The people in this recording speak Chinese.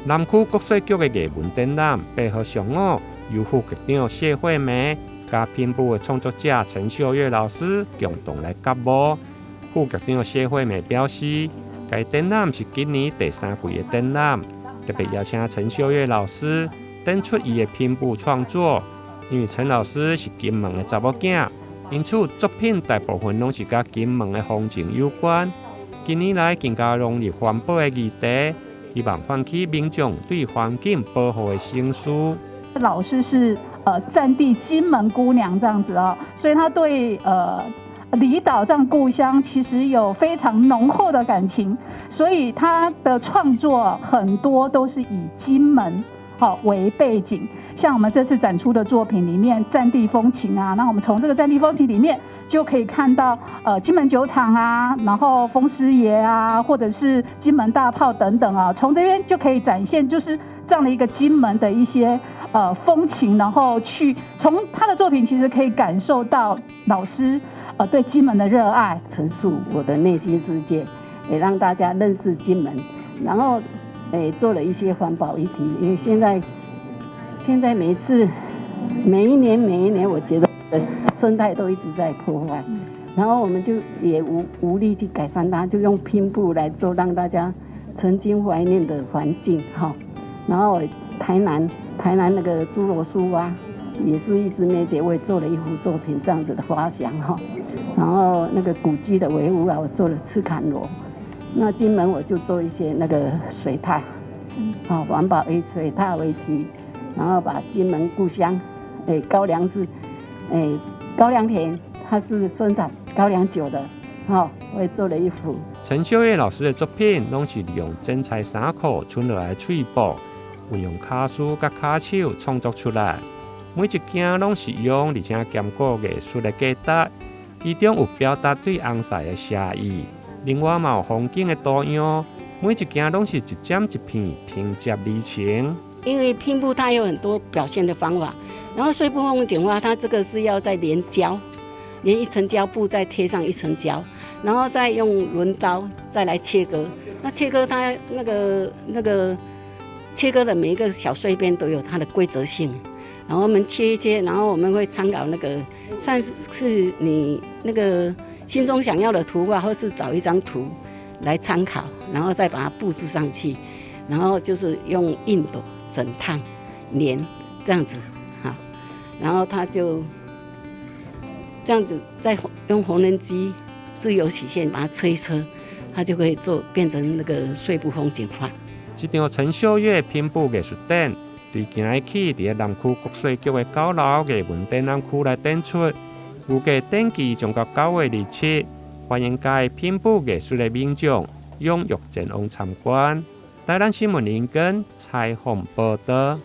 南区国税局的艺文展览配合上午，由副局长谢惠美加品部的创作者陈秀月老师共同来夹舞。副局长谢惠美表示，该展览是今年第3季的展览，特别邀请陈秀月老师展出伊的品部创作。因为陈老师是金门的查某囝，因此作品大部分拢是甲金门的风景有关。近年来更加融入环保的议题，希望唤起民众对环境保护的心思。老师是战地金门姑娘这样子哦，所以他对离岛这样故乡其实有非常浓厚的感情，所以他的创作很多都是以金门为背景。像我们这次展出的作品里面，战地风情啊，那我们从这个战地风情里面就可以看到金门酒厂啊，然后风师爷啊，或者是金门大炮等等啊，从这边就可以展现就是这样的一个金门的一些风情，然后去从他的作品其实可以感受到老师对金门的热爱，陈述我的内心世界，也让大家认识金门，然后做了一些环保议题，因为现在每一年，我觉得生态都一直在破坏，然后我们就也无力去改善它，就用拼布来做，让大家曾经怀念的环境哈。然后台南那个侏罗树啊，也是一直梅姐我也做了一幅作品这样子的花想哈。然后那个古迹的维护啊，我做了赤坎螺。那金门我就做一些那个水獭，环保以水獭为题。然后把金门故乡，高粱是，高粱田，它是生产高粱酒的，我也做了一幅。陈秀月老师的作品，拢是利用剪裁衫裤剩落来的碎布，运用卡丝甲卡手创作出来。每一件拢是用而且兼顾艺术的价值，其中有表达对红色的写意，另外嘛有风景的图样，每一件拢是一针一片拼接而成。因为拼布它有很多表现的方法，然后碎布风景画，它这个是要再连胶，连一层胶布再贴上一层胶，然后再用轮刀再来切割。那切割它那个切割的每一个小碎片都有它的规则性，然后我们切一切，然后我们会参考那个算是你那个心中想要的图画，或是找一张图来参考，然后再把它布置上去，然后就是用印斗整烫连这样子，好，然后它就这样子再用缝纫机自由曲线把它车一车，它就可以变成那个碎布风景画。这场陈秀月拼布艺术展，对今仔起伫南区国税局的9楼艺文展览区来展出，预计展期将到9月27，欢迎各位拼布艺术的民众踊跃前往参观。台南新闻林根采访报道。